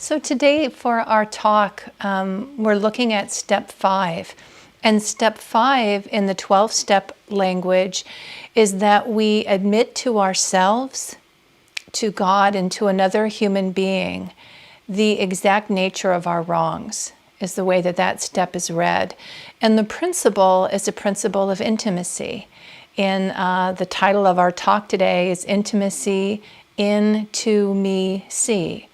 So today for our talk, we're looking at step 5. And step 5 in the 12-step language is that we admit to ourselves, to God, and to another human being the exact nature of our wrongs, is the way that that step is read. And the principle is a principle of intimacy. In the title of our talk today is Intimacy Into Me See.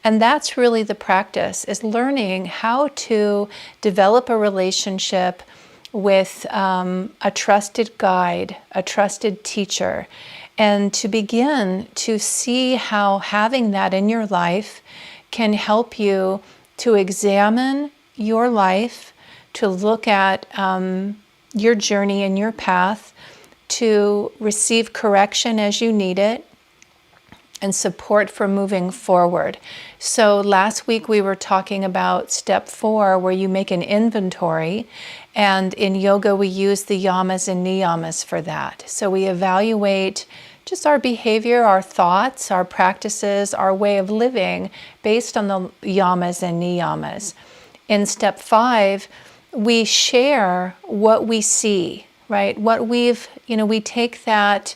And that's really the practice, is learning how to develop a relationship with a trusted guide, a trusted teacher, and to begin to see how having that in your life can help you to examine your life, to look at your journey and your path, to receive correction as you need it, and support for moving forward. So last week we were talking about step 4, where you make an inventory, and in yoga we use the yamas and niyamas for that. So we evaluate just our behavior, our thoughts, our practices, our way of living based on the yamas and niyamas. In step 5, we share what we see, right? What we take that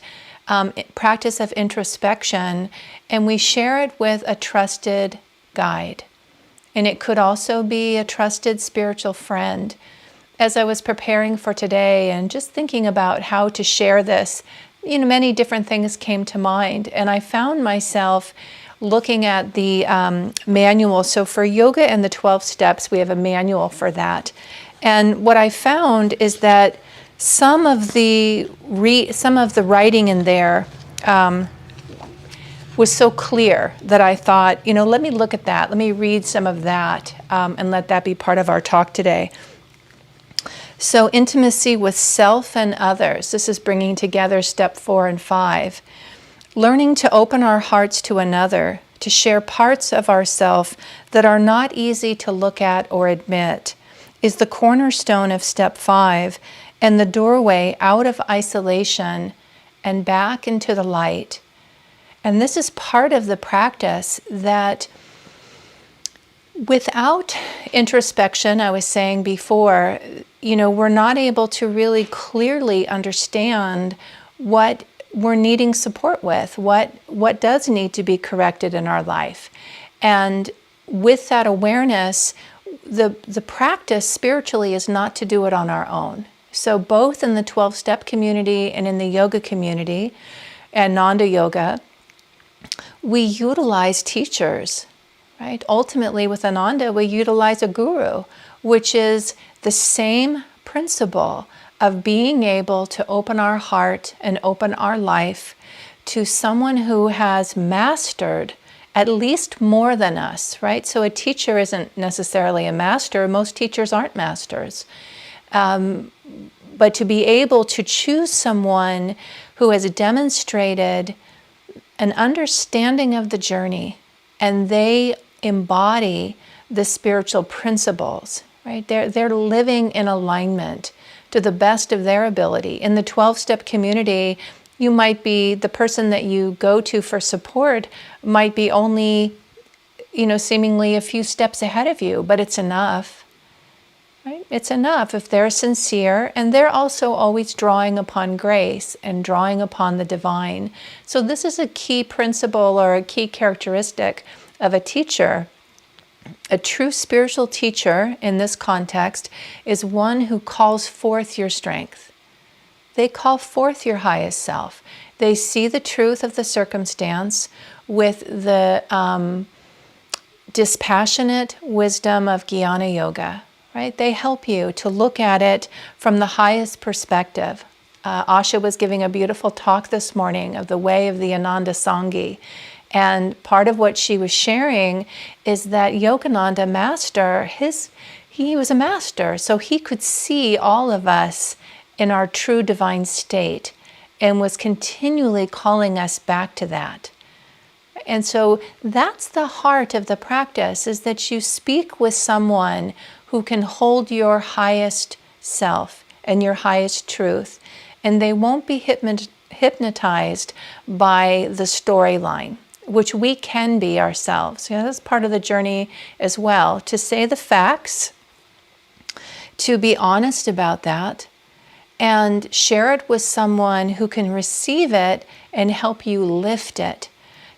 practice of introspection and we share it with a trusted guide. And it could also be a trusted spiritual friend. As I was preparing for today and just thinking about how to share this, many different things came to mind. And I found myself looking at the manual. So for yoga and the 12 steps, we have a manual for that. And what I found is that some of the writing in there was so clear that I thought, let me look at that. Let me read some of that and let that be part of our talk today. So intimacy with self and others. This is bringing together step 4 and 5. Learning to open our hearts to another, to share parts of ourself that are not easy to look at or admit, is the cornerstone of step 5 and the doorway out of isolation and back into the light. And this is part of the practice that without introspection, I was saying before, we're not able to really clearly understand what we're needing support with, what does need to be corrected in our life. And with that awareness, the practice spiritually is not to do it on our own. So both in the 12-step community and in the yoga community, and Nanda Yoga, we utilize teachers, right? Ultimately, with Ananda, we utilize a guru, which is the same principle of being able to open our heart and open our life to someone who has mastered at least more than us, right? So a teacher isn't necessarily a master. Most teachers aren't masters. But to be able to choose someone who has demonstrated an understanding of the journey and they embody the spiritual principles, right? They're living in alignment to the best of their ability. In the 12-step community, you might be the person that you go to for support might be only, seemingly a few steps ahead of you, but it's enough. Right? It's enough if they're sincere, and they're also always drawing upon grace and drawing upon the divine. So this is a key principle or a key characteristic of a teacher. A true spiritual teacher in this context is one who calls forth your strength. They call forth your highest self. They see the truth of the circumstance with the dispassionate wisdom of Jnana Yoga. Right? They help you to look at it from the highest perspective. Asha was giving a beautiful talk this morning of the way of the Ananda Sanghi. And part of what she was sharing is that Yogananda master, he was a master, so he could see all of us in our true divine state and was continually calling us back to that. And so that's the heart of the practice, is that you speak with someone who can hold your highest self and your highest truth. And they won't be hypnotized by the storyline. which we can be ourselves. That's part of the journey as well, to say the facts, to be honest about that, and share it with someone who can receive it and help you lift it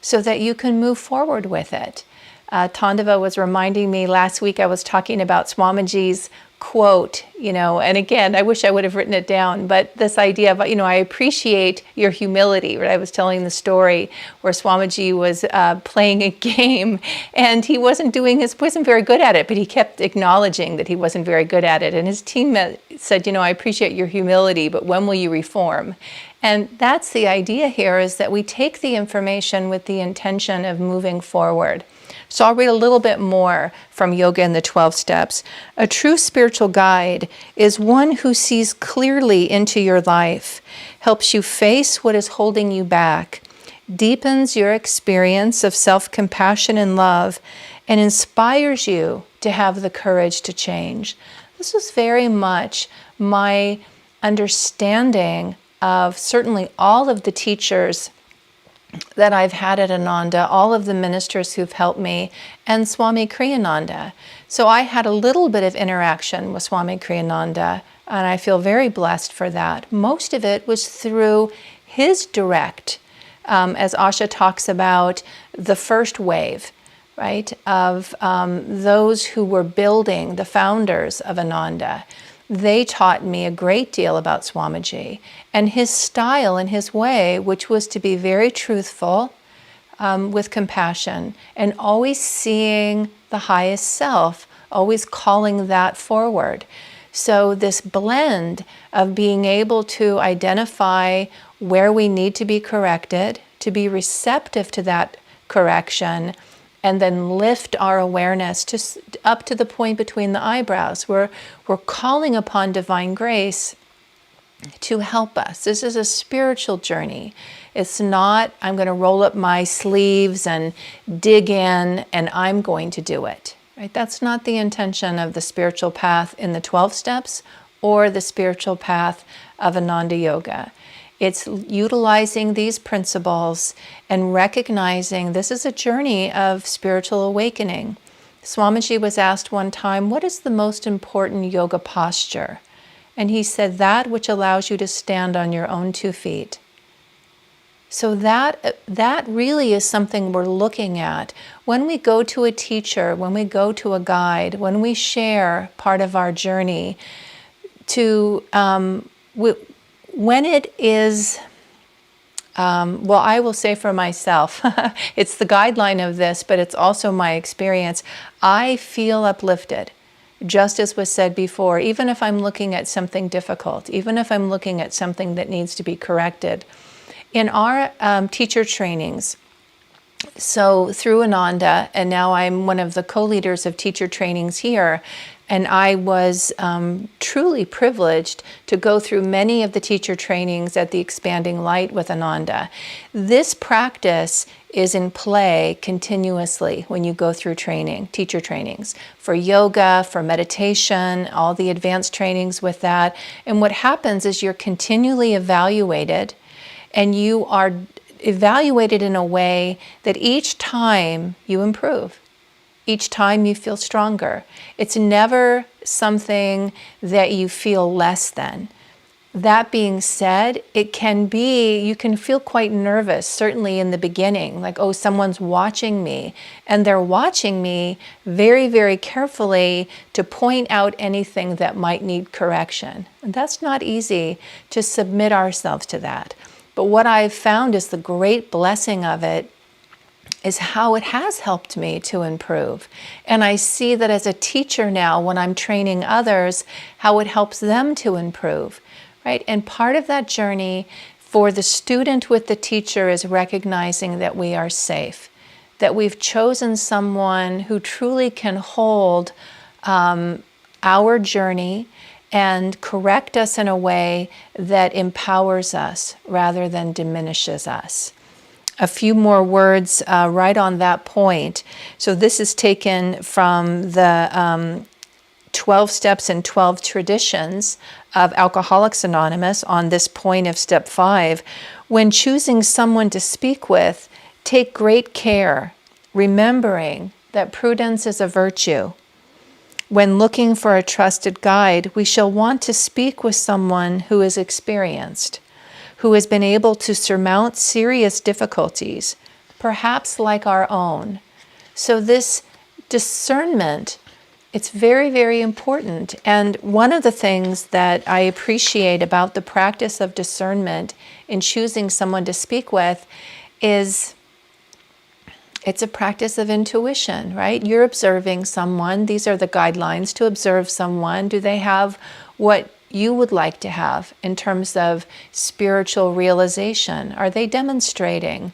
so that you can move forward with it. Tandava was reminding me last week, I was talking about Swamiji's quote, and again, I wish I would have written it down, but this idea of, I appreciate your humility, right? I was telling the story where Swamiji was playing a game and he wasn't very good at it, but he kept acknowledging that he wasn't very good at it. And his teammate said, I appreciate your humility, but when will you reform? And that's the idea here, is that we take the information with the intention of moving forward. So I'll read a little bit more from Yoga in the 12 Steps. A true spiritual guide is one who sees clearly into your life, helps you face what is holding you back, deepens your experience of self-compassion and love, and inspires you to have the courage to change. This was very much my understanding of certainly all of the teachers that I've had at Ananda, all of the ministers who've helped me, and Swami Kriyananda. So I had a little bit of interaction with Swami Kriyananda, and I feel very blessed for that. Most of it was through his direct, as Asha talks about, the first wave, right, of those who were building, the founders of Ananda. They taught me a great deal about Swamiji and his style and his way, which was to be very truthful, with compassion, and always seeing the highest self, always calling that forward. So this blend of being able to identify where we need to be corrected, to be receptive to that correction, and then lift our awareness just up to the point between the eyebrows. We're calling upon divine grace to help us. This is a spiritual journey. It's not, I'm going to roll up my sleeves and dig in and I'm going to do it. Right? That's not the intention of the spiritual path in the 12 steps or the spiritual path of Ananda Yoga. It's utilizing these principles and recognizing this is a journey of spiritual awakening. Swamiji was asked one time, what is the most important yoga posture? And he said, that which allows you to stand on your own 2 feet. So that really is something we're looking at. When we go to a teacher, when we go to a guide, when we share part of our journey, when it is, I will say for myself, it's the guideline of this, but it's also my experience. I feel uplifted, just as was said before, even if I'm looking at something difficult, even if I'm looking at something that needs to be corrected. In our teacher trainings, so through Ananda, and now I'm one of the co-leaders of teacher trainings here, and I was truly privileged to go through many of the teacher trainings at the Expanding Light with Ananda. This practice is in play continuously when you go through teacher trainings, for yoga, for meditation, all the advanced trainings with that. And what happens is you're continually evaluated, and you are evaluated in a way that each time you improve. Each time you feel stronger. It's never something that you feel less than. That being said, it can be, you can feel quite nervous, certainly in the beginning, like, oh, someone's watching me. And they're watching me very, very carefully to point out anything that might need correction. And that's not easy to submit ourselves to that. But what I've found is the great blessing of it is how it has helped me to improve. And I see that as a teacher now, when I'm training others, how it helps them to improve, right? And part of that journey for the student with the teacher is recognizing that we are safe, that we've chosen someone who truly can hold our journey and correct us in a way that empowers us rather than diminishes us. A few more words right on that point. So this is taken from the 12 Steps and 12 Traditions of Alcoholics Anonymous on this point of step 5. When choosing someone to speak with, take great care, remembering that prudence is a virtue. When looking for a trusted guide, we shall want to speak with someone who is experienced, who has been able to surmount serious difficulties, perhaps like our own. So this discernment, it's very, very important. And one of the things that I appreciate about the practice of discernment in choosing someone to speak with is it's a practice of intuition, right? You're observing someone. These are the guidelines to observe someone. Do they have what you would like to have in terms of spiritual realization? Are they demonstrating?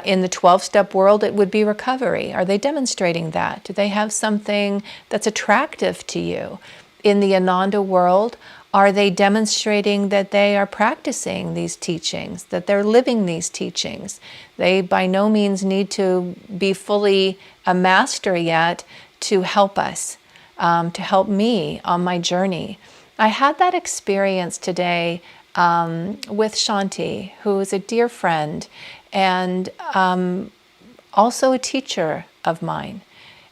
In the 12-step world, it would be recovery. Are they demonstrating that? Do they have something that's attractive to you? In the Ananda world, are they demonstrating that they are practicing these teachings, that they're living these teachings? They by no means need to be fully a master yet to help us, to help me on my journey. I had that experience today with Shanti, who is a dear friend and also a teacher of mine,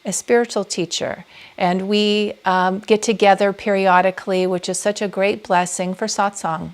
a spiritual teacher. And we get together periodically, which is such a great blessing for Satsang,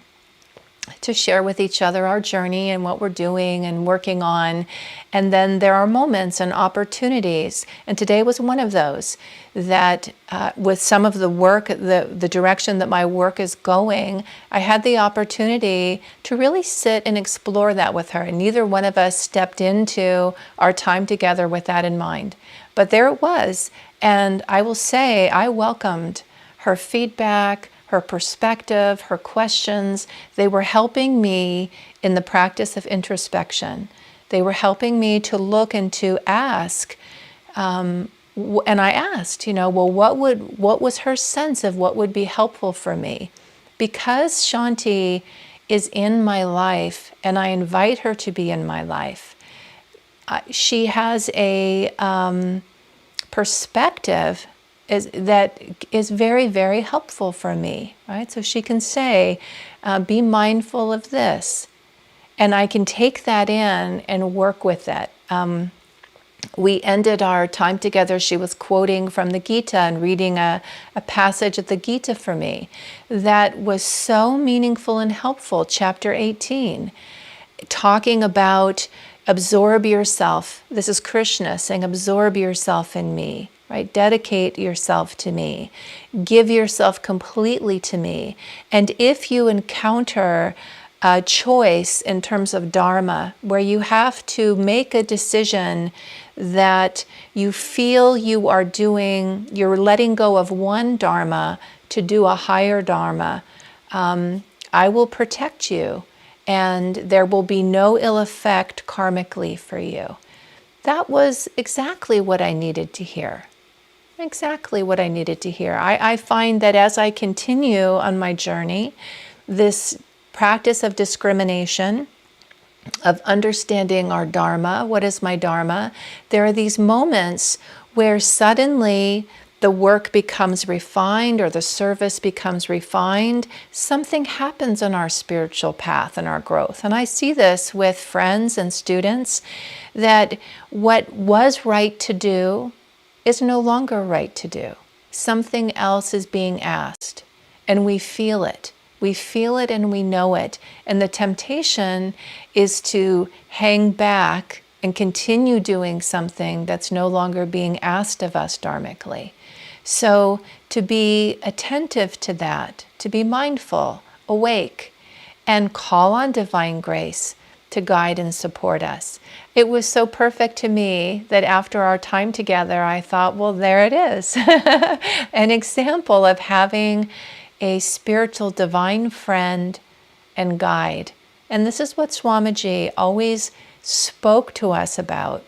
to share with each other our journey and what we're doing and working on. And then there are moments and opportunities. And today was one of those that with some of the work, the direction that my work is going, I had the opportunity to really sit and explore that with her. And neither one of us stepped into our time together with that in mind. But there it was. And I will say I welcomed her feedback, her perspective, her questions. They were helping me in the practice of introspection. They were helping me to look and to ask. And I asked, well, what was her sense of what would be helpful for me? Because Shanti is in my life and I invite her to be in my life, she has a perspective that is very, very helpful for me, right? So she can say, be mindful of this. And I can take that in and work with it. We ended our time together. She was quoting from the Gita and reading a passage of the Gita for me that was so meaningful and helpful. Chapter 18, talking about absorb yourself. This is Krishna saying, absorb yourself in me, right? Dedicate yourself to me. Give yourself completely to me. And if you encounter a choice in terms of Dharma, where you have to make a decision that you feel you're letting go of one Dharma to do a higher Dharma, I will protect you and there will be no ill effect karmically for you. That was exactly what I needed to hear. Exactly what I needed to hear. I find that as I continue on my journey, this practice of discrimination, of understanding our Dharma, what is my Dharma, there are these moments where suddenly the work becomes refined or the service becomes refined. Something happens on our spiritual path and our growth. And I see this with friends and students, that what was right to do is no longer right to do. Something else is being asked, and we feel it. We feel it and we know it. And the temptation is to hang back and continue doing something that's no longer being asked of us dharmically. So to be attentive to that, to be mindful, awake, and call on divine grace to guide and support us. It was so perfect to me that after our time together, I thought, well, there it is. An example of having a spiritual divine friend and guide. And this is what Swamiji always spoke to us about.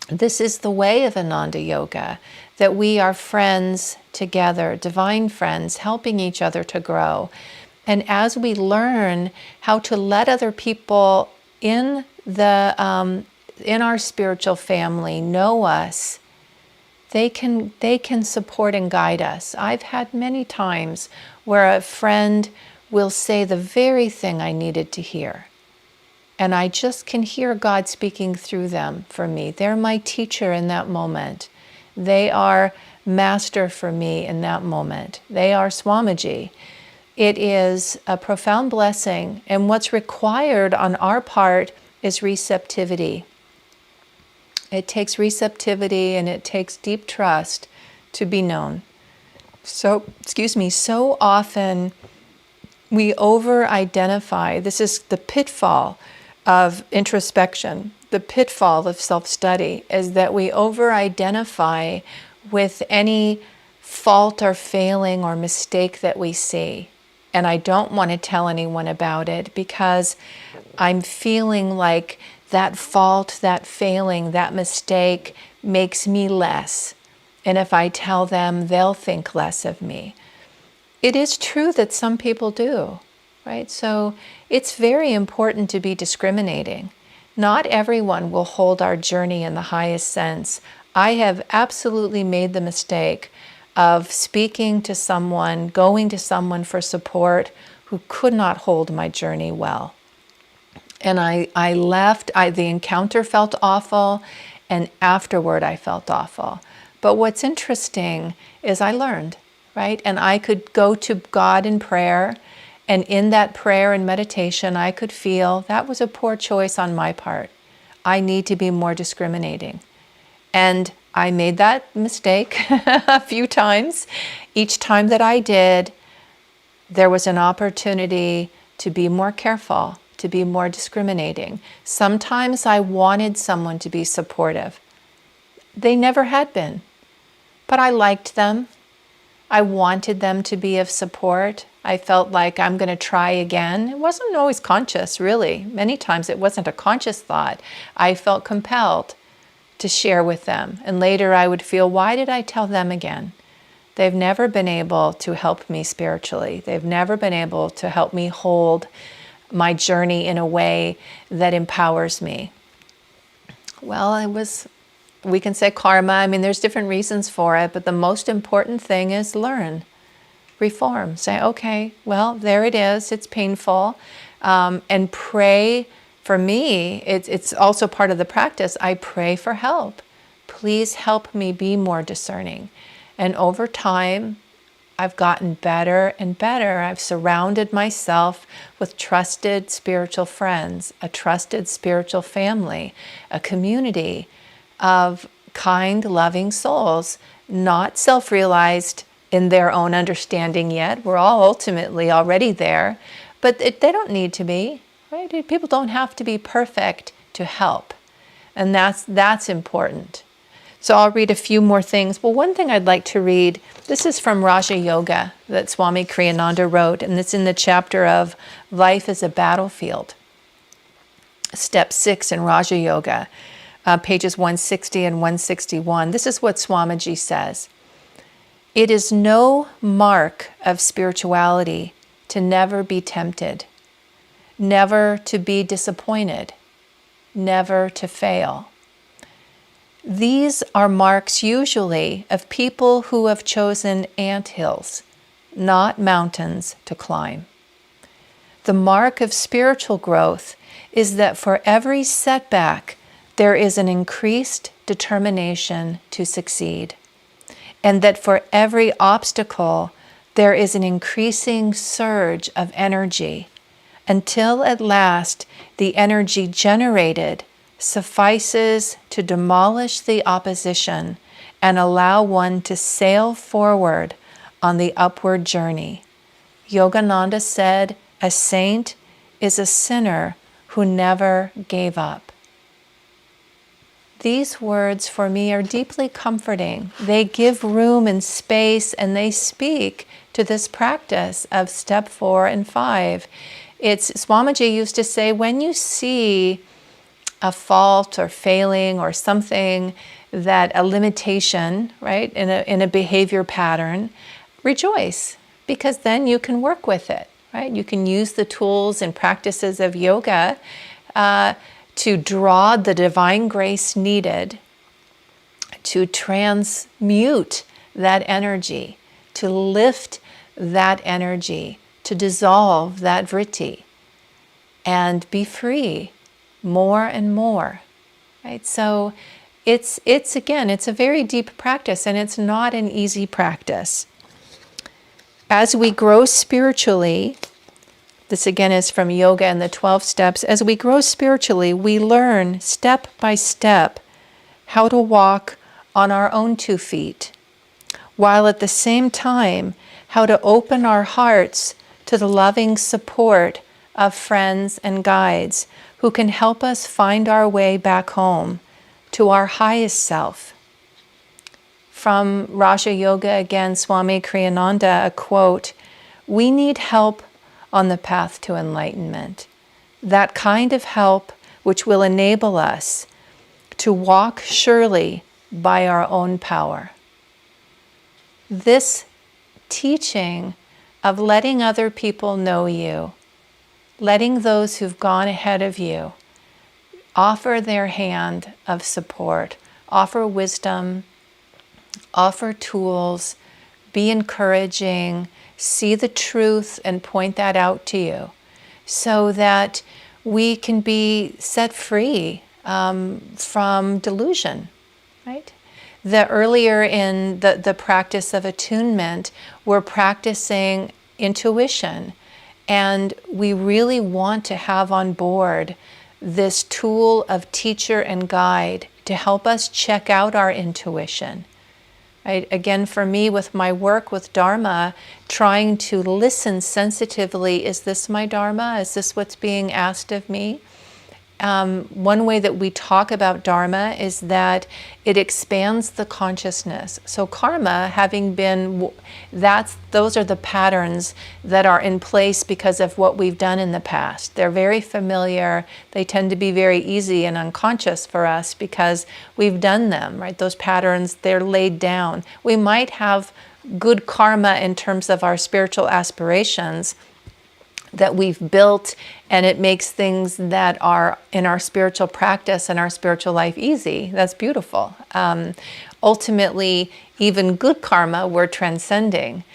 This is the way of Ananda Yoga, that we are friends together, divine friends, helping each other to grow. And as we learn how to let other people in our spiritual family know us, they can support and guide us. I've had many times where a friend will say the very thing I needed to hear. and I just can hear God speaking through them for me. They're my teacher in that moment. They are master for me in that moment. They are Swamiji. It is a profound blessing, and what's required on our part is receptivity. It takes receptivity and it takes deep trust to be known. So often we over-identify. This is the pitfall of introspection, the pitfall of self-study, is that we over-identify with any fault or failing or mistake that we see. And I don't want to tell anyone about it because I'm feeling like that fault, that failing, that mistake makes me less. And if I tell them, they'll think less of me. It is true that some people do, right? So it's very important to be discriminating. Not everyone will hold our journey in the highest sense. I have absolutely made the mistake of speaking to someone, going to someone for support who could not hold my journey well. And I left, the encounter felt awful, and afterward I felt awful. But what's interesting is I learned, right? And I could go to God in prayer, and in that prayer and meditation, I could feel that was a poor choice on my part. I need to be more discriminating. And I made that mistake a few times. Each time that I did, there was an opportunity to be more careful, to be more discriminating. Sometimes I wanted someone to be supportive. They never had been, but I liked them. I wanted them to be of support. I felt like I'm going to try again. It wasn't always conscious, really. Many times it wasn't a conscious thought. I felt compelled to share with them. And later I would feel, why did I tell them again? They've never been able to help me spiritually. They've never been able to help me hold my journey in a way that empowers me. Well, we can say karma. I mean, there's different reasons for it, but the most important thing is learn, reform. Say, okay, well, there it is. It's painful. And pray. For me, it's also part of the practice. I pray for help. Please help me be more discerning. And over time, I've gotten better and better. I've surrounded myself with trusted spiritual friends, a trusted spiritual family, a community of kind, loving souls, not self-realized in their own understanding yet. We're all ultimately already there, but they don't need to be. Right? People don't have to be perfect to help. And that's important. So I'll read a few more things. Well, one thing I'd like to read, this is from Raja Yoga that Swami Kriyananda wrote, and it's in the chapter of Life as a Battlefield. Step 6 in Raja Yoga, pages 160 and 161. This is what Swamiji says. It is no mark of spirituality to never be tempted, never to be disappointed, never to fail. These are marks usually of people who have chosen anthills, not mountains to climb. The mark of spiritual growth is that for every setback, there is an increased determination to succeed, and that for every obstacle, there is an increasing surge of energy, until at last the energy generated suffices to demolish the opposition and allow one to sail forward on the upward journey. Yogananda said, a saint is a sinner who never gave up. These words for me are deeply comforting. They give room and space, and they speak to this practice of step 4 and 5. Swamiji used to say, when you see a fault or failing or something, that a limitation, right, in a behavior pattern, rejoice, because then you can work with it, right? You can use the tools and practices of yoga to draw the divine grace needed to transmute that energy, to lift that energy, to dissolve that vritti, and be free more and more, right? So it's again, it's a very deep practice, and it's not an easy practice. As we grow spiritually, this again is from Yoga and the 12 Steps, as we grow spiritually, we learn step by step how to walk on our own 2 feet, while at the same time, how to open our hearts to the loving support of friends and guides who can help us find our way back home to our highest self. From Raja Yoga again, Swami Kriyananda, a quote, "We need help on the path to enlightenment, that kind of help which will enable us to walk surely by our own power." This teaching of letting other people know you, letting those who've gone ahead of you offer their hand of support, offer wisdom, offer tools, be encouraging, see the truth and point that out to you so that we can be set free from delusion, right? The earlier in the practice of attunement, we're practicing intuition, and we really want to have on board this tool of teacher and guide to help us check out our intuition. Right? Again, for me, with my work with Dharma, trying to listen sensitively, is this my Dharma? Is this what's being asked of me? One way that we talk about Dharma is that it expands the consciousness. So karma, having been, those are the patterns that are in place because of what we've done in the past. They're very familiar. They tend to be very easy and unconscious for us because we've done them, right? Those patterns, they're laid down. We might have good karma in terms of our spiritual aspirations that we've built, and it makes things that are in our spiritual practice and our spiritual life easy. That's beautiful. Ultimately, even good karma we're transcending.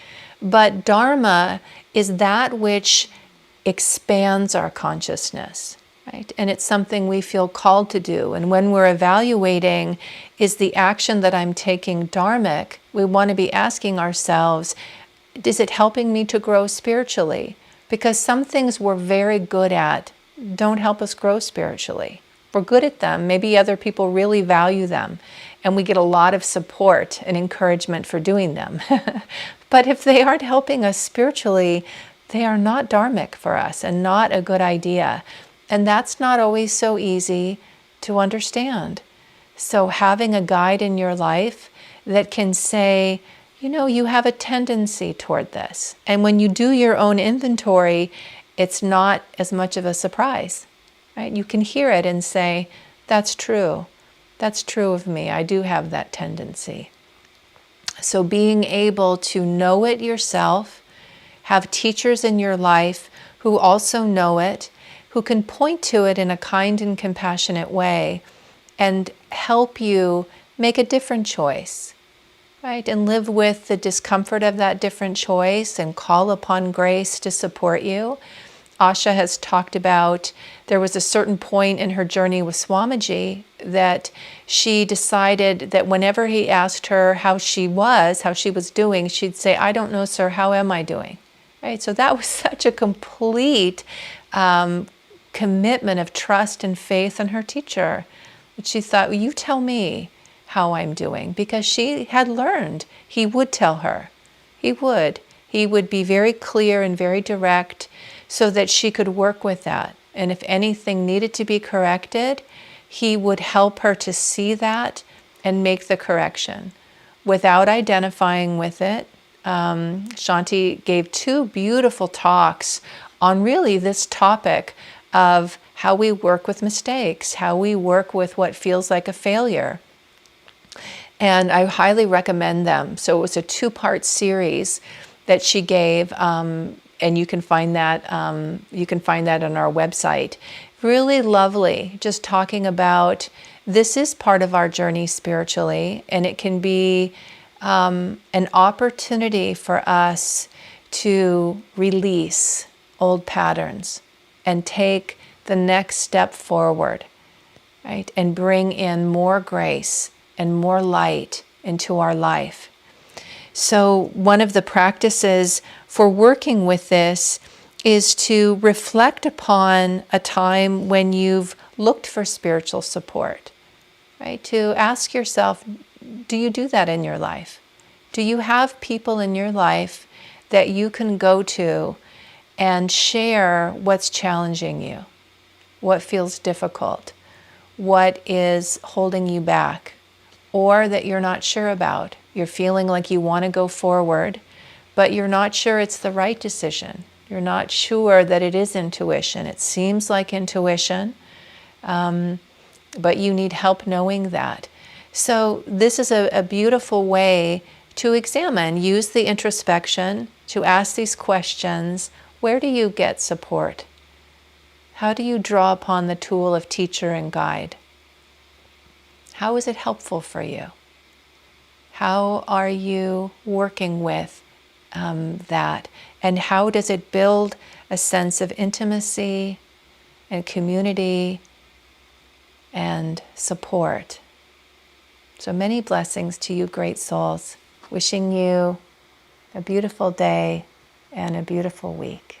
But Dharma is that which expands our consciousness, right? And it's something we feel called to do. And when we're evaluating, is the action that I'm taking dharmic, we want to be asking ourselves, is it helping me to grow spiritually? Because some things we're very good at don't help us grow spiritually. We're good at them. Maybe other people really value them, and we get a lot of support and encouragement for doing them. But if they aren't helping us spiritually, they are not dharmic for us and not a good idea. And that's not always so easy to understand. So having a guide in your life that can say, you know, you have a tendency toward this. And when you do your own inventory, it's not as much of a surprise, right? You can hear it and say, that's true. That's true of me. I do have that tendency. So being able to know it yourself, have teachers in your life who also know it, who can point to it in a kind and compassionate way and help you make a different choice. Right, and live with the discomfort of that different choice and call upon grace to support you. Asha has talked about there was a certain point in her journey with Swamiji that she decided that whenever he asked her how she was doing, she'd say, "I don't know, sir, how am I doing?" Right, so that was such a complete commitment of trust and faith in her teacher. But she thought, well, you tell me how I'm doing, because she had learned he would tell her. He would be very clear and very direct so that she could work with that. And if anything needed to be corrected, he would help her to see that and make the correction without identifying with it. Shanti gave 2 beautiful talks on really this topic of how we work with mistakes, how we work with what feels like a failure. And I highly recommend them. So it was a 2-part series that she gave, and you can find that on our website. Really lovely, just talking about this is part of our journey spiritually, and it can be an opportunity for us to release old patterns and take the next step forward, right? And bring in more grace and more light into our life. So one of the practices for working with this is to reflect upon a time when you've looked for spiritual support, right? To ask yourself, do you do that in your life? Do you have people in your life that you can go to and share what's challenging you? What feels difficult? What is holding you back? Or that you're not sure about? You're feeling like you want to go forward, but you're not sure it's the right decision. You're not sure that it is intuition. It seems like intuition, but you need help knowing that. So this is a beautiful way to examine, use the introspection to ask these questions. Where do you get support? How do you draw upon the tool of teacher and guide? How is it helpful for you? How are you working with that? And how does it build a sense of intimacy and community and support? So many blessings to you, great souls. Wishing you a beautiful day and a beautiful week.